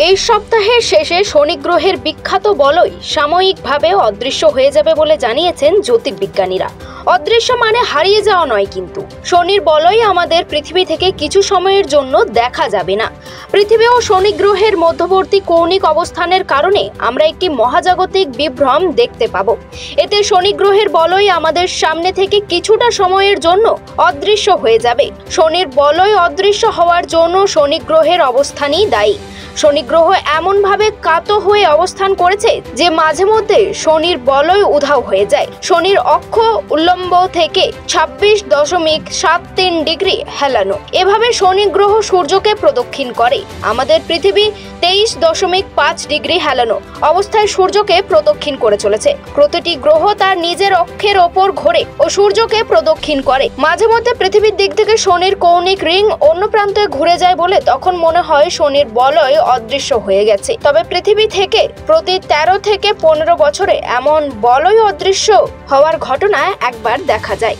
এই সপ্তাহের শেষে শনি গ্রহের বিখ্যাত বলয় সাময়িকভাবে অদৃশ্য হয়ে যাবে বলে জানিয়েছেন জ্যোতির্বিজ্ঞানীরা। অদৃশ্য মানে হারিয়ে যাওয়া নয়, কিন্তু শনির বলয় আমাদের পৃথিবী থেকে কিছু সময়ের জন্য দেখা যাবে না। পৃথিবী ও শনি গ্রহের মধ্যবর্তী কৌণিক অবস্থানের কারণে আমরা একটি মহাজাগতিক বিভ্রম দেখতে পাব। এতে শনি গ্রহের বলয় আমাদের সামনে থেকে কিছুটা সময়ের জন্য অদৃশ্য হয়ে যাবে। শনির বলয় অদৃশ্য হওয়ার জন্য শনি গ্রহের অবস্থানই দায়ী। শনি গ্রহ এমনভাবে কাত হয়ে অবস্থান করেছে যে মাঝে মধ্যে শনির বলয় উধাও হয়ে যায়। শনির অক্ষ উল্লম্ব থেকে 26.73 ডিগ্রি হেলানো। এভাবে শনি গ্রহ সূর্যকে প্রদক্ষিণ করে। আমাদের পৃথিবী 23.5 ডিগ্রি হেলানো অবস্থায় সূর্যকে প্রদক্ষিণ করে চলেছে। প্রতিটি গ্রহ তার নিজের অক্ষের ওপর ঘোরে ও সূর্যকে প্রদক্ষিণ করে। মাঝে মধ্যে পৃথিবীর দিক থেকে শনির কৌণিক রিং অন্য প্রান্তে ঘুরে যায় বলে তখন মনে হয় শনির বলয় অদৃশ্য হয়ে গেছে। তবে পৃথিবী থেকে প্রতি 13 থেকে 15 বছরে এমন বলয় অদৃশ্য হওয়ার ঘটনা একবার দেখা যায়।